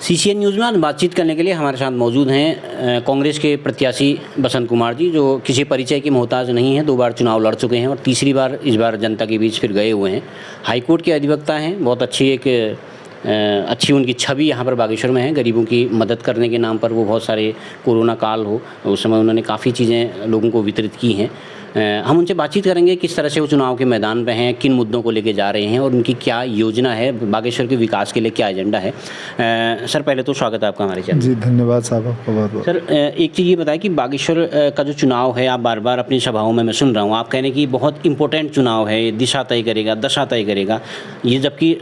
CCN news में आज बातचीत करने के लिए हमारे साथ मौजूद हैं कांग्रेस के प्रत्याशी बसंत कुमार जी, जो किसी परिचय की मोहताज नहीं हैं। 2 बार चुनाव लड़ चुके हैं और तीसरी बार इस बार जनता के बीच फिर गए हुए हैं। हाईकोर्ट के अधिवक्ता हैं, बहुत अच्छी उनकी छवि यहाँ पर बागेश्वर में है। गरीबों की मदद करने के नाम पर वो बहुत सारे कोरोना काल हो उस समय उन्होंने काफ़ी चीज़ें लोगों को वितरित की हैं। हम उनसे बातचीत करेंगे किस तरह से वो चुनाव के मैदान पे हैं, किन मुद्दों को लेके जा रहे हैं और उनकी क्या योजना है, बागेश्वर के विकास के लिए क्या एजेंडा है। सर पहले तो स्वागत है आपका हमारे चैनल। जी धन्यवाद साहब, आपका बहुत बहुत। सर एक चीज़ ये बताएं कि बागेश्वर का जो चुनाव है, आप बार बार अपनी सभाओं में मैं सुन रहा हूँ आप कह रहे हैं कि बहुत इंपॉर्टेंट चुनाव है, दिशा तय करेगा, दशा तय करेगा। ये जबकि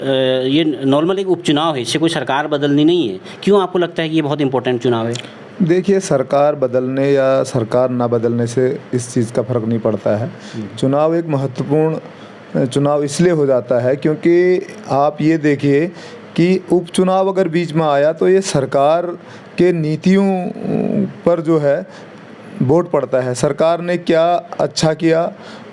ये नॉर्मल एक उपचुनाव है, इससे कोई सरकार बदलनी नहीं है। क्यों आपको लगता है कि ये बहुत इंपॉर्टेंट चुनाव है? देखिए, सरकार बदलने या सरकार ना बदलने से इस चीज़ का फ़र्क नहीं पड़ता है। चुनाव एक महत्वपूर्ण चुनाव इसलिए हो जाता है क्योंकि आप ये देखिए कि उपचुनाव अगर बीच में आया तो ये सरकार के नीतियों पर जो है वोट पड़ता है। सरकार ने क्या अच्छा किया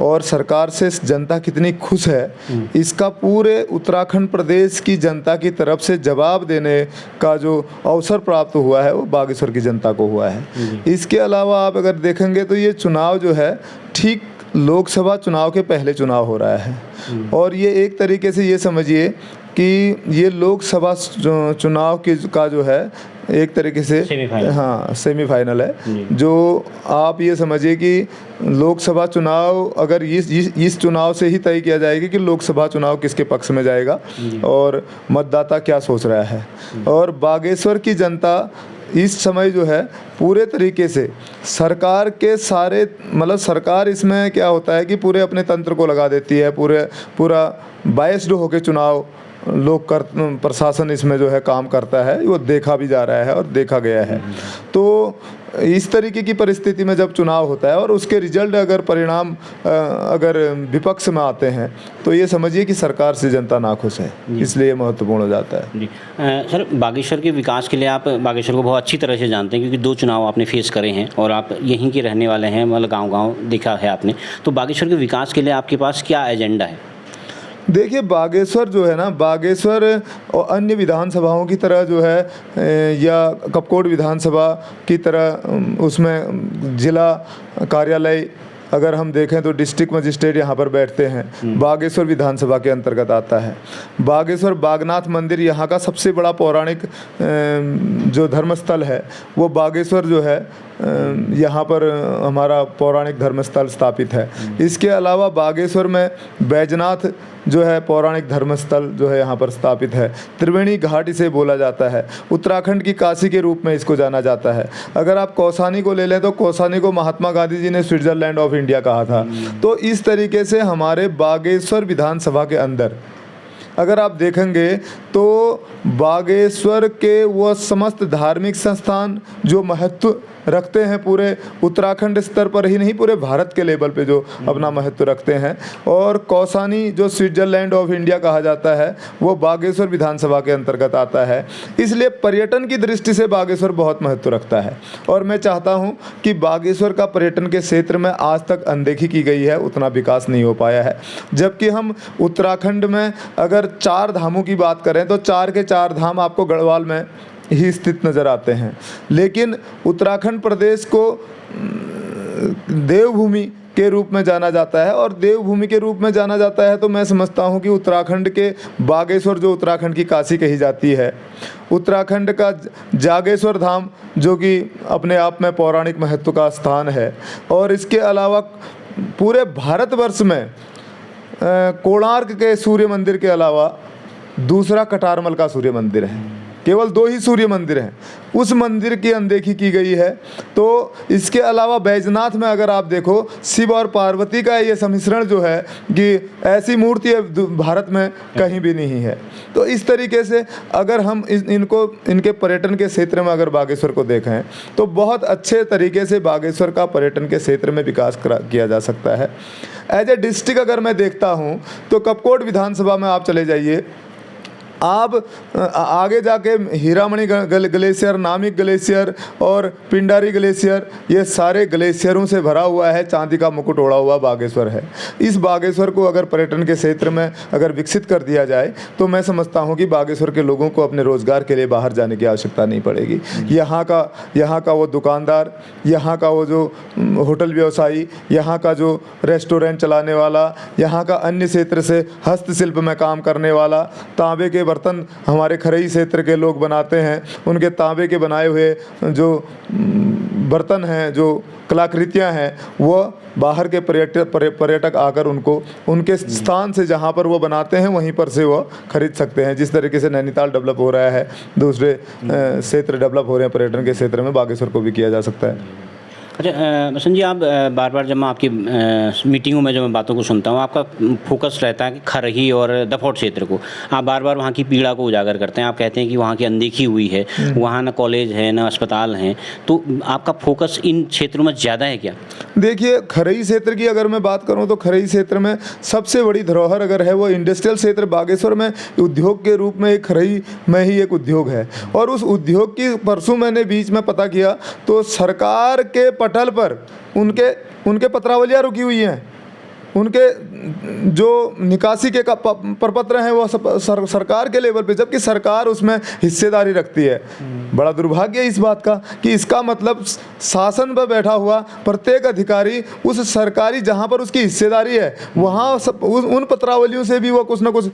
और सरकार से जनता कितनी खुश है, इसका पूरे उत्तराखंड प्रदेश की जनता की तरफ से जवाब देने का जो अवसर प्राप्त हुआ है वो बागेश्वर की जनता को हुआ है। इसके अलावा आप अगर देखेंगे तो ये चुनाव जो है ठीक लोकसभा चुनाव के पहले चुनाव हो रहा है और ये एक तरीके से ये समझिए कि ये लोकसभा चुनाव का जो है एक तरीके से सेमीफाइनल है। जो आप ये समझिए कि लोकसभा चुनाव अगर इस चुनाव से ही तय किया जाएगा कि लोकसभा चुनाव किसके पक्ष में जाएगा और मतदाता क्या सोच रहा है। और बागेश्वर की जनता इस समय जो है पूरे तरीके से सरकार के सारे सरकार इसमें क्या होता है कि पूरे अपने तंत्र को लगा देती है, पूरा बायस्ड होकर चुनाव प्रशासन इसमें जो है काम करता है, वो देखा भी जा रहा है और देखा गया है। तो इस तरीके की परिस्थिति में जब चुनाव होता है और उसके रिजल्ट अगर परिणाम अगर विपक्ष में आते हैं तो ये समझिए कि सरकार से जनता नाखुश है, इसलिए महत्वपूर्ण हो जाता है। जी सर, बागेश्वर के विकास के लिए आप बागेश्वर को बहुत अच्छी तरह से जानते हैं क्योंकि 2 चुनाव आपने फेस करे हैं और आप यहीं के रहने वाले हैं, गाँव देखा है आपने। तो बागेश्वर के विकास के लिए आपके पास क्या एजेंडा है? देखिए, बागेश्वर जो है ना, बागेश्वर और अन्य विधानसभाओं की तरह जो है या कपकोट विधानसभा की तरह उसमें जिला कार्यालय अगर हम देखें तो डिस्ट्रिक्ट मजिस्ट्रेट यहाँ पर बैठते हैं। बागेश्वर विधानसभा के अंतर्गत आता है। बागेश्वर बागनाथ मंदिर यहाँ का सबसे बड़ा पौराणिक जो धर्मस्थल है वो बागेश्वर जो है यहाँ पर हमारा पौराणिक धर्मस्थल स्थापित है। इसके अलावा बागेश्वर में बैजनाथ जो है पौराणिक धर्मस्थल जो है यहाँ पर स्थापित है। त्रिवेणी घाट इसे बोला जाता है, उत्तराखंड की काशी के रूप में इसको जाना जाता है। अगर आप कौसानी को ले लें तो कौसानी को महात्मा गांधी जी ने स्विट्जरलैंड ऑफ इंडिया कहा था। तो इस तरीके से हमारे बागेश्वर विधानसभा के अंदर अगर आप देखेंगे तो बागेश्वर के वो समस्त धार्मिक संस्थान जो महत्व रखते हैं पूरे उत्तराखंड स्तर पर ही नहीं, पूरे भारत के लेवल पे जो अपना महत्व रखते हैं। और कौसानी जो स्विट्जरलैंड ऑफ इंडिया कहा जाता है वो बागेश्वर विधानसभा के अंतर्गत आता है। इसलिए पर्यटन की दृष्टि से बागेश्वर बहुत महत्व रखता है और मैं चाहता हूँ कि बागेश्वर का पर्यटन के क्षेत्र में आज तक अनदेखी की गई है, उतना विकास नहीं हो पाया है। जबकि हम उत्तराखंड में अगर 4 धामों की बात करें तो 4 के 4 धाम आपको गढ़वाल में ही स्थित नज़र आते हैं। लेकिन उत्तराखंड प्रदेश को देवभूमि के रूप में जाना जाता है और देवभूमि के रूप में जाना जाता है तो मैं समझता हूँ कि उत्तराखंड के बागेश्वर जो उत्तराखंड की काशी कही जाती है, उत्तराखंड का जागेश्वर धाम जो कि अपने आप में पौराणिक महत्व का स्थान है, और इसके अलावा पूरे भारतवर्ष में कोणार्क के सूर्य मंदिर के अलावा दूसरा कटारमल का सूर्य मंदिर है। केवल 2 ही सूर्य मंदिर हैं, उस मंदिर की अनदेखी की गई है। तो इसके अलावा बैजनाथ में अगर आप देखो शिव और पार्वती का ये सम्मिश्रण जो है कि ऐसी मूर्ति भारत में कहीं भी नहीं है। तो इस तरीके से अगर हम इनके पर्यटन के क्षेत्र में अगर बागेश्वर को देखें तो बहुत अच्छे तरीके से बागेश्वर का पर्यटन के क्षेत्र में विकास किया जा सकता है। एज ए डिस्ट्रिक्ट अगर मैं देखता हूँ तो कपकोट विधानसभा में आप चले जाइए, आप आगे जाके हीरामणि ग्लेशियर, नामिक ग्लेशियर और पिंडारी ग्लेशियर, ये सारे ग्लेशियरों से भरा हुआ है, चांदी का मुकुट ओढ़ा हुआ बागेश्वर है। इस बागेश्वर को अगर पर्यटन के क्षेत्र में अगर विकसित कर दिया जाए तो मैं समझता हूँ कि बागेश्वर के लोगों को अपने रोजगार के लिए बाहर जाने की आवश्यकता नहीं पड़ेगी। यहाँ का वो दुकानदार, यहाँ का वो जो होटल व्यवसायी, यहाँ का जो रेस्टोरेंट चलाने वाला, यहाँ का अन्य क्षेत्र से हस्तशिल्प में काम करने वाला, तांबे के बर्तन हमारे खरई क्षेत्र के लोग बनाते हैं, उनके तांबे के बनाए हुए जो बर्तन हैं, जो कलाकृतियाँ हैं, वो बाहर के पर्यटक आकर उनको उनके स्थान से जहाँ पर वो बनाते हैं वहीं पर से वो खरीद सकते हैं। जिस तरीके से नैनीताल डेवलप हो रहा है, दूसरे क्षेत्र डेवलप हो रहे हैं पर्यटन के क्षेत्र में, बागेश्वर को भी किया जा सकता है। अच्छा बसंत जी, आप बार बार जब मैं आपकी मीटिंगों में जब मैं बातों को सुनता हूँ, आपका फोकस रहता है कि खरही और दफौट क्षेत्र को, आप बार बार वहाँ की पीड़ा को उजागर करते हैं। आप कहते हैं कि वहाँ की अनदेखी हुई है, वहाँ ना कॉलेज है ना अस्पताल हैं, तो आपका फोकस इन क्षेत्रों में ज़्यादा है क्या? देखिए, खरई क्षेत्र की अगर मैं बात करूं तो खरई क्षेत्र में सबसे बड़ी धरोहर अगर है वो इंडस्ट्रियल क्षेत्र बागेश्वर में उद्योग के रूप में एक खरई में ही एक उद्योग है। और उस उद्योग की परसों मैंने बीच में पता किया तो सरकार के पटल पर उनके पत्रावलियाँ रुकी हुई हैं, उनके जो निकासी के प्रपत्र हैं वो सरकार के लेवल पे, जबकि सरकार उसमें हिस्सेदारी रखती है। बड़ा दुर्भाग्य है इस बात का कि इसका मतलब शासन पर बैठा हुआ प्रत्येक अधिकारी उस सरकारी जहाँ पर उसकी हिस्सेदारी है वहाँ उन पत्रावलियों से भी वो कुछ ना कुछ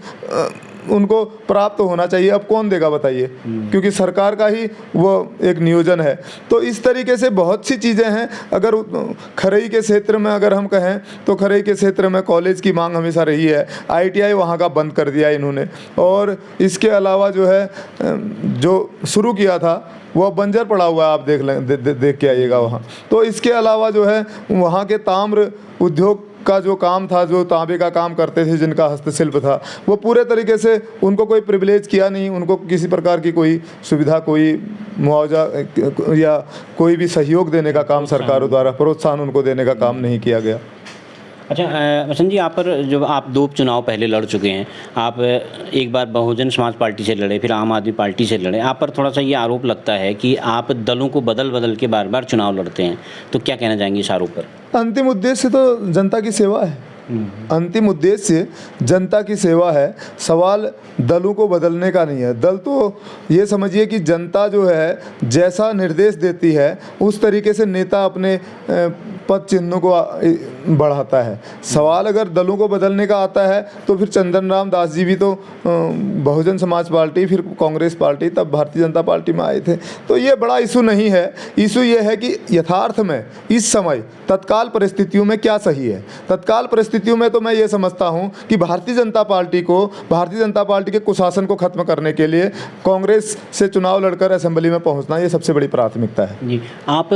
उनको प्राप्त होना चाहिए। अब कौन देगा बताइए, क्योंकि सरकार का ही वो एक नियोजन है। तो इस तरीके से बहुत सी चीज़ें हैं। अगर खरई के क्षेत्र में अगर हम कहें तो खरई के क्षेत्र में कॉलेज की मांग हमेशा रही है, ITI वहाँ का बंद कर दिया इन्होंने, और इसके अलावा जो है जो शुरू किया था वो बंजर पड़ा हुआ है, आप देख के आइएगा वहाँ। तो इसके अलावा जो है वहाँ के ताम्र उद्योग का जो काम था, जो तांबे का काम करते थे, जिनका हस्तशिल्प था, वो पूरे तरीके से उनको कोई प्रिविलेज किया नहीं, उनको किसी प्रकार की कोई सुविधा, कोई मुआवजा या कोई भी सहयोग देने का काम सरकारों द्वारा, प्रोत्साहन उनको देने का काम नहीं किया गया। अच्छा बसंत जी, आप पर जब आप 2 चुनाव पहले लड़ चुके हैं, आप एक बार बहुजन समाज पार्टी से लड़े, फिर आम आदमी पार्टी से लड़े, आप पर थोड़ा सा ये आरोप लगता है कि आप दलों को बदल के बार बार चुनाव लड़ते हैं, तो क्या कहना चाहेंगे इस आरोप पर? अंतिम उद्देश्य तो जनता की सेवा है, अंतिम उद्देश्य जनता की सेवा है। सवाल दलों को बदलने का नहीं है। दल तो ये समझिए कि जनता जो है जैसा निर्देश देती है उस तरीके से नेता अपने पद चिन्हों को बढ़ाता है। सवाल अगर दलों को बदलने का आता है तो फिर चंदन राम दास जी भी तो बहुजन समाज पार्टी, फिर कांग्रेस पार्टी, तब भारतीय जनता पार्टी में आए थे। तो ये बड़ा इशू नहीं है। इशू ये है कि यथार्थ में इस समय तत्काल परिस्थितियों में क्या सही है। तत्काल परिस्थितियों में तो मैं ये समझता हूँ कि भारतीय जनता पार्टी के कुशासन को खत्म करने के लिए कांग्रेस से चुनाव लड़कर असेंबली में पहुँचना ये सबसे बड़ी प्राथमिकता है। जी, आप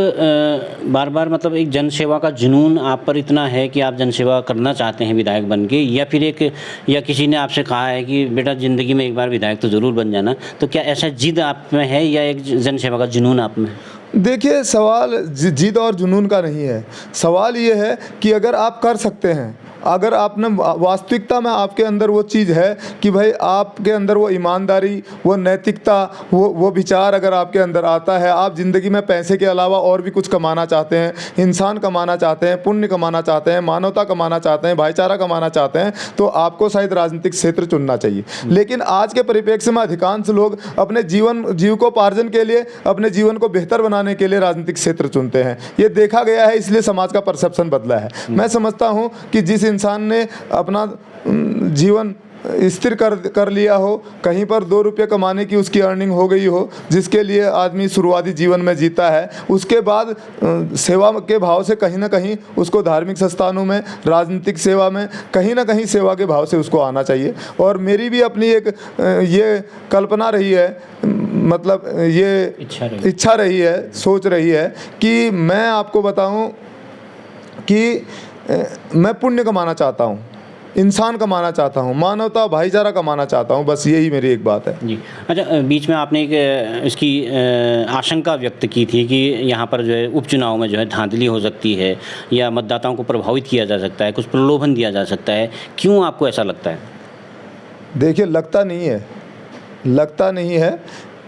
बार बार मतलब एक जनसेवा का जुनून आप पर इतना है कि आप जनसेवा करना चाहते हैं विधायक बन के, या फिर या किसी ने आपसे कहा है कि बेटा ज़िंदगी में एक बार विधायक तो ज़रूर बन जाना, तो क्या ऐसा जिद आप में है या एक जनसेवा का जुनून आप में? देखिए, सवाल जिद और जुनून का नहीं है। सवाल ये है कि अगर आप कर सकते हैं, अगर आपने वास्तविकता में आपके अंदर वो चीज़ है कि भाई आपके अंदर वो ईमानदारी, वो नैतिकता, वो विचार अगर आपके अंदर आता है, आप ज़िंदगी में पैसे के अलावा और भी कुछ कमाना चाहते हैं, इंसान कमाना चाहते हैं, पुण्य कमाना चाहते हैं, मानवता कमाना चाहते हैं, भाईचारा कमाना चाहते हैं, तो आपको शायद राजनीतिक क्षेत्र चुनना चाहिए। लेकिन आज के परिप्रेक्ष्य में अधिकांश लोग अपने जीविकोपार्जन के लिए, अपने जीवन को बेहतर बनाने के लिए राजनीतिक क्षेत्र चुनते हैं। ये देखा गया है, इसलिए समाज का परसेप्शन बदला है। मैं समझता हूँ कि जिस इंसान ने अपना जीवन स्थिर कर लिया हो, कहीं पर 2 रुपये कमाने की उसकी अर्निंग हो गई हो, जिसके लिए आदमी शुरुआती जीवन में जीता है, उसके बाद सेवा के भाव से कहीं ना कहीं उसको धार्मिक संस्थानों में, राजनीतिक सेवा में, कहीं ना कहीं सेवा के भाव से उसको आना चाहिए। और मेरी भी अपनी एक ये कल्पना रही है, मतलब ये इच्छा रही है, सोच रही है कि मैं आपको बताऊं कि मैं पुण्य कमाना चाहता हूँ, इंसान कमाना चाहता हूँ, मानवता, भाईचारा कमाना चाहता हूँ, बस यही मेरी एक बात है जी। अच्छा, बीच में आपने एक इसकी आशंका व्यक्त की थी कि यहाँ पर जो है उपचुनाव में जो है धांधली हो सकती है या मतदाताओं को प्रभावित किया जा सकता है, कुछ प्रलोभन दिया जा सकता है। क्यों आपको ऐसा लगता है? देखिए, लगता नहीं है, लगता नहीं है,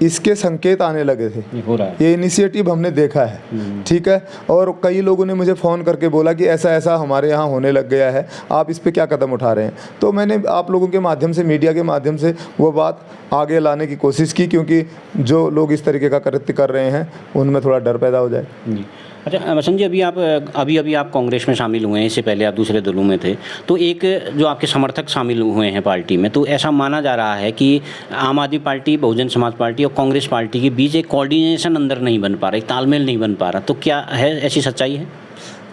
इसके संकेत आने लगे थे। हो रहा है। ये इनिशिएटिव हमने देखा है, ठीक है। और कई लोगों ने मुझे फ़ोन करके बोला कि ऐसा ऐसा हमारे यहाँ होने लग गया है, आप इस पे क्या कदम उठा रहे हैं। तो मैंने आप लोगों के माध्यम से, मीडिया के माध्यम से वो बात आगे लाने की कोशिश की, क्योंकि जो लोग इस तरीके का कृत्य कर रहे हैं उनमें थोड़ा डर पैदा हो जाए। जी। अच्छा बसंत जी, अभी आप कांग्रेस में शामिल हुए हैं, इससे पहले आप दूसरे दलों में थे, तो एक जो आपके समर्थक शामिल हुए हैं पार्टी में, तो ऐसा माना जा रहा है कि आम आदमी पार्टी, बहुजन समाज पार्टी और कांग्रेस पार्टी के बीच एक कोऑर्डिनेशन अंदर नहीं बन पा रहा, एक तालमेल नहीं बन पा रहा, तो क्या है, ऐसी सच्चाई है?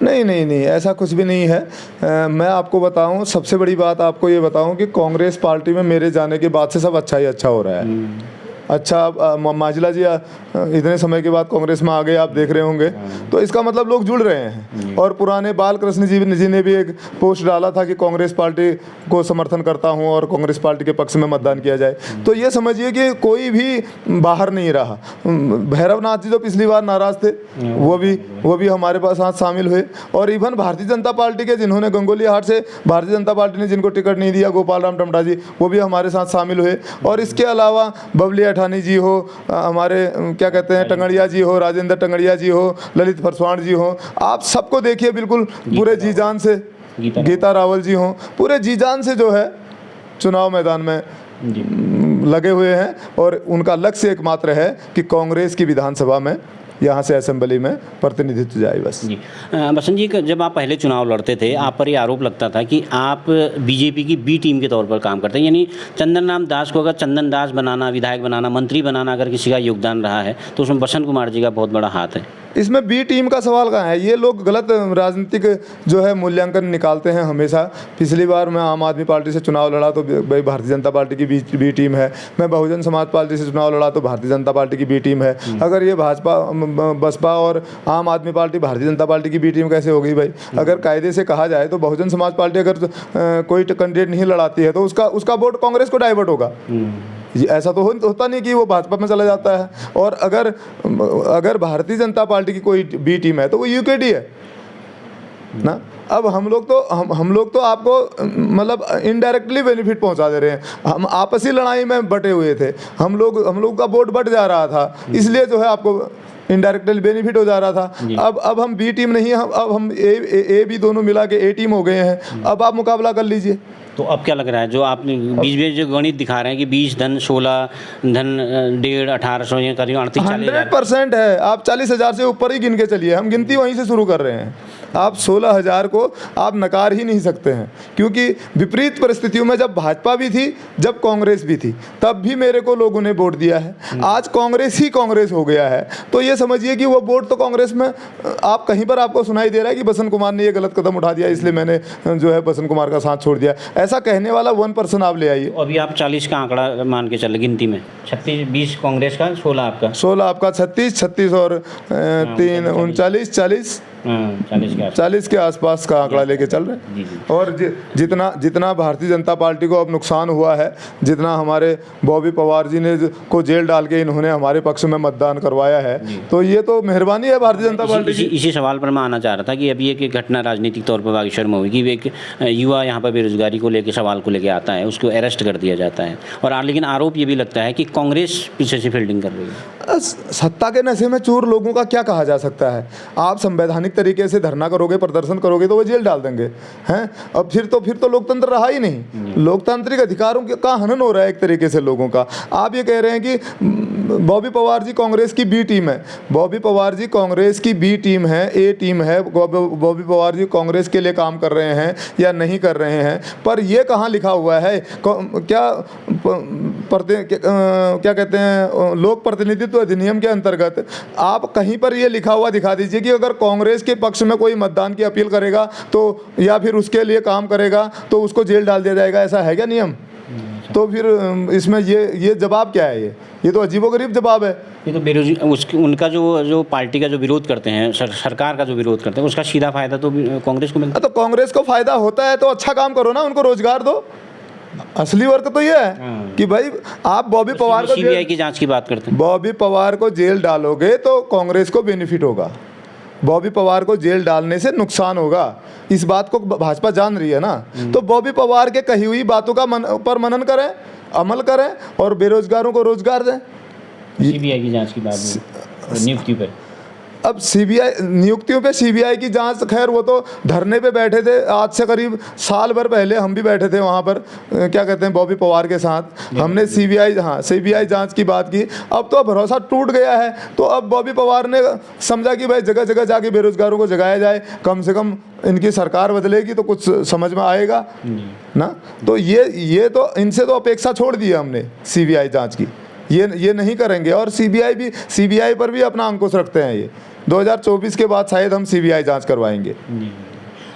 नहीं, ऐसा कुछ भी नहीं है। मैं आपको बताऊं, सबसे बड़ी बात आपको ये बताऊं कि कांग्रेस पार्टी में मेरे जाने के बाद से सब अच्छा ही अच्छा हो रहा है। अच्छा, माजिला जी इतने समय के बाद कांग्रेस में आ गए, आप देख रहे होंगे, तो इसका मतलब लोग जुड़ रहे हैं। और पुराने बाल कृष्ण जी ने भी एक पोस्ट डाला था कि कांग्रेस पार्टी को समर्थन करता हूं और कांग्रेस पार्टी के पक्ष में मतदान किया जाए। तो ये समझिए कि कोई भी बाहर नहीं रहा। भैरवनाथ जी जो पिछली बार नाराज थे, वो भी हमारे पास साथ शामिल हुए। और इवन भारतीय जनता पार्टी के जिन्होंने गंगोलिया हाट से भारतीय जनता पार्टी ने जिनको टिकट नहीं दिया, गोपाल राम टमटा जी, वो भी हमारे साथ शामिल हुए। और इसके अलावा बबली अठानी जी हो, हमारे क्या कहते हैं टंगड़िया जी हो, राजेंद्र टंगड़िया जी हो, ललित फरसवाण जी हो, आप सबको देखिए बिल्कुल पूरे जी जान से, गीता रावल जी हो, पूरे जी जान से जो है चुनाव मैदान में लगे हुए हैं। और उनका लक्ष्य एकमात्र है कि कांग्रेस की विधानसभा में, यहाँ से असेंबली में प्रतिनिधित्व जाए बस। जी। बसंत जी, जब आप पहले चुनाव लड़ते थे, आप पर ये आरोप लगता था कि आप बीजेपी की बी टीम के तौर पर काम करते हैं, यानी चंदन राम दास को अगर चंदन दास बनाना, विधायक बनाना, मंत्री बनाना अगर किसी का योगदान रहा है, तो उसमें बसंत कुमार जी का बहुत बड़ा हाथ है। इसमें बी टीम का सवाल कहाँ है? ये लोग गलत राजनीतिक जो है मूल्यांकन निकालते हैं हमेशा। पिछली बार मैं आम आदमी पार्टी से चुनाव लड़ा तो भाई भारतीय जनता पार्टी की बी टीम है, मैं बहुजन समाज पार्टी से चुनाव लड़ा तो भारतीय जनता पार्टी की बी टीम है। अगर ये भाजपा, बसपा और आम आदमी पार्टी भारतीय जनता पार्टी की बी टीम कैसे हो गई भाई? अगर कायदे से कहा जाए तो बहुजन समाज पार्टी अगर कोई कैंडिडेट नहीं लड़ाती है तो उसका वोट कांग्रेस को डाइवर्ट होगा। ऐसा तो होता नहीं कि वो भाजपा में चला जाता है। और अगर भारतीय जनता पार्टी की कोई बी टीम है तो वो यूकेडी है ना। अब हम लोग तो आपको मतलब इनडायरेक्टली बेनिफिट पहुंचा दे रहे हैं। हम आपसी लड़ाई में बटे हुए थे, हम लोग का वोट बट जा रहा था, इसलिए जो है आपको इनडायरेक्टली बेनिफिट हो जा रहा था। अब हम बी टीम नहीं, अब हम ए बी दोनों मिला के ए टीम हो गए हैं। अब आप मुकाबला कर लीजिए। तो अब क्या लग रहा है, जो आपने बीच जो गणित दिखा रहे हैं कि 20 धन 16 धन 1.5 1800 ये करीब 100% है। आप 40,000 से ऊपर ही गिन के चलिए, हम गिनती वहीं से शुरू कर रहे हैं। आप 16,000 को आप नकार ही नहीं सकते हैं, क्योंकि विपरीत परिस्थितियों में जब भाजपा भी थी, जब कांग्रेस भी थी, तब भी मेरे को लोगों ने वोट दिया है। आज कांग्रेस ही कांग्रेस हो गया है, तो ये समझिए कि वो वोट तो कांग्रेस में, आप कहीं पर आपको सुनाई दे रहा है कि बसंत कुमार ने ये गलत कदम उठा दिया इसलिए मैंने जो है बसंत कुमार का साथ छोड़ दिया, ऐसा कहने वाला 1% आप ले आइए। अभी आप 40 का आंकड़ा मान के चले गिनती में, 20 कांग्रेस का, 16 आपका, 36 और 3 39 40 के आसपास का आंकड़ा लेके चल रहे हैं। और जितना भारतीय जनता पार्टी को अब नुकसान हुआ है, जितना हमारे बॉबी पवार जी ने को जेल डाल के इन्होंने हमारे पक्ष में मतदान करवाया है, तो ये तो मेहरबानी है भारतीय जनता पार्टी की। इसी सवाल पर मैं आना चाह रहा था कि अभी एक घटना राजनीतिक तौर पर बागेश्वर में हुई कि एक युवा यहाँ पर बेरोजगारी को लेकर सवाल को लेकर आता है, उसको अरेस्ट कर दिया जाता है, और लेकिन आरोप ये भी लगता है कि कांग्रेस पीछे से फील्डिंग कर रही है। सत्ता के नशे में चूर लोगों का क्या कहा जा सकता है? आप संवैधानिक तरीके से धरना करोगे, प्रदर्शन करोगे तो वो जेल डाल देंगे हैं। अब फिर तो लोकतंत्र रहा ही नहीं। लोकतांत्रिक अधिकारों का हनन हो रहा है एक तरीके से लोगों का। आप ये कह रहे हैं कि बॉबी पवार जी कांग्रेस की बी टीम है। बॉबी पवार जी कांग्रेस की बी टीम है, ए टीम है। बॉबी पवार जी कांग्रेस के लिए काम कर रहे हैं या नहीं कर रहे हैं, पर यह कहाँ लिखा हुआ है? क्या कहते हैं, लोक प्रतिनिधित्व अधिनियम के अंतर्गत आप कहीं पर यह लिखा हुआ दिखा दीजिए कि अगर कांग्रेस के पक्ष में कोई मतदान की अपील करेगा तो, या फिर उसके लिए काम करेगा तो उसको जेल डाल दिया जाएगा। ऐसा है क्या नियम? तो फिर इसमें ये जवाब क्या है? ये तो अजीबोगरीब जवाब है। ये तो उनका जो पार्टी का जो विरोध करते हैं, सरकार का जो विरोध करते हैं, उसका सीधा फायदा तो कांग्रेस को मिलता है। तो कांग्रेस को फायदा होता है तो अच्छा काम करो ना, उनको रोजगार दो। असली वर्क तो ये है कि भाई आप बॉबी पवार को, सीबीआई की जांच की बात करते हैं, बॉबी पवार को जेल डालोगे तो कांग्रेस को बेनिफिट होगा। बॉबी पवार को जेल डालने से नुकसान होगा, इस बात को भाजपा जान रही है ना। तो बॉबी पवार के कही हुई बातों का पर मनन करें, अमल करें और बेरोजगारों को रोजगार दें। सीबीआई की जांच की बात नियुक्ति पर, अब सीबीआई नियुक्तियों पे सीबीआई की जांच, खैर वो तो धरने पे बैठे थे, आज से करीब साल भर पहले हम भी बैठे थे वहाँ पर, क्या कहते हैं, बॉबी पवार के साथ हमने सीबीआई जांच की बात की। अब तो भरोसा टूट गया है, तो अब बॉबी पवार ने समझा कि भाई जगह जगह जाके बेरोजगारों को जगाया जाए, कम से कम इनकी सरकार बदलेगी तो कुछ समझ में आएगा ना। तो ये तो इनसे तो अपेक्षा छोड़ दी है हमने सीबीआई जांच की, ये नहीं करेंगे। और सीबीआई पर भी अपना अंकुश रखते हैं। ये 2024 के बाद शायद हम सीबीआई जांच करवाएंगे।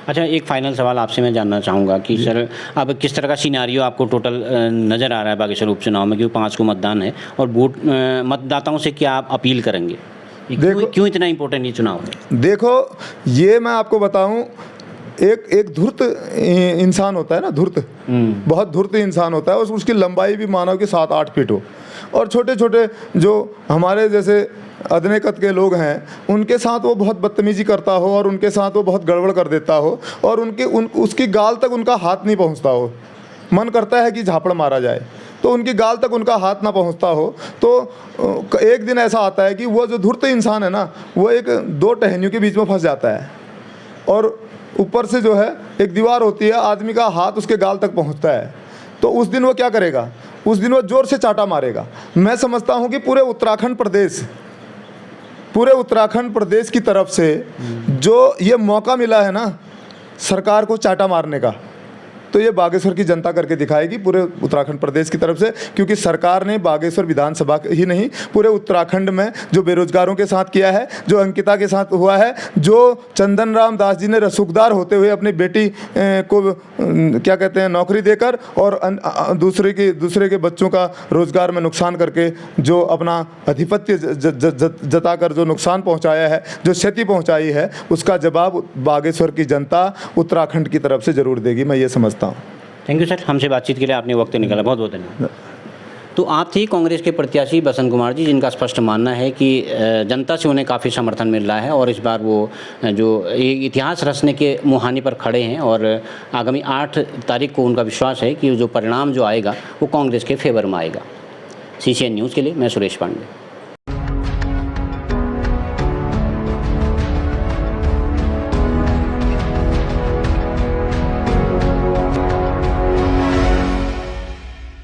अच्छा, एक फाइनल सवाल आपसे मैं जानना चाहूँगा कि सर अब किस तरह का सिनारियो आपको टोटल नज़र आ रहा है बागेश्वर उपचुनाव में, क्योंकि 5 को मतदान है, और वोट मतदाताओं से क्या आप अपील करेंगे? क्यों इतना इम्पोर्टेंट ये चुनाव है? देखो, ये मैं आपको बताऊँ, एक धूर्त इंसान होता है ना, धूर्त, बहुत धूर्त इंसान होता है, और उसकी लंबाई भी मानो कि 7-8 फीट हो, और छोटे छोटे जो हमारे जैसे अदने कद के लोग हैं उनके साथ वो बहुत बदतमीजी करता हो, और उनके साथ वो बहुत गड़बड़ कर देता हो, और उसकी गाल तक उनका हाथ नहीं पहुंचता हो, मन करता है कि झापड़ मारा जाए, तो उनकी गाल तक उनका हाथ ना पहुंचता हो। तो एक दिन ऐसा आता है कि वो जो धूर्त इंसान है ना, वो एक 2 टहनियों के बीच में फंस जाता है, और ऊपर से जो है एक दीवार होती है, आदमी का हाथ उसके गाल तक पहुंचता है। तो उस दिन वो क्या करेगा? उस दिन वो जोर से चाटा मारेगा। मैं समझता हूं कि पूरे उत्तराखंड प्रदेश की तरफ से जो ये मौका मिला है ना सरकार को चाटा मारने का, तो ये बागेश्वर की जनता करके दिखाएगी पूरे उत्तराखंड प्रदेश की तरफ से, क्योंकि सरकार ने बागेश्वर विधानसभा ही नहीं पूरे उत्तराखंड में जो बेरोजगारों के साथ किया है, जो अंकिता के साथ हुआ है, जो चंदन राम दास जी ने रसूखदार होते हुए अपनी बेटी को क्या कहते हैं नौकरी देकर और दूसरे के बच्चों का रोजगार में नुकसान करके जो अपना अधिपत्य जताकर जो नुकसान पहुँचाया है, जो क्षति पहुँचाई है, उसका जवाब बागेश्वर की जनता उत्तराखंड की तरफ से जरूर देगी, मैं ये समझता हूँ। थैंक यू सर, हमसे बातचीत के लिए आपने वक्त निकाला, बहुत बहुत धन्यवाद। तो आप थी कांग्रेस के प्रत्याशी बसंत कुमार जी, जिनका स्पष्ट मानना है कि जनता से उन्हें काफ़ी समर्थन मिल रहा है, और इस बार वो जो एक इतिहास रचने के मुहाने पर खड़े हैं, और आगामी 8 तारीख को उनका विश्वास है कि जो परिणाम जो आएगा वो कांग्रेस के फेवर में आएगा। CCN न्यूज़ के लिए मैं सुरेश पांडे।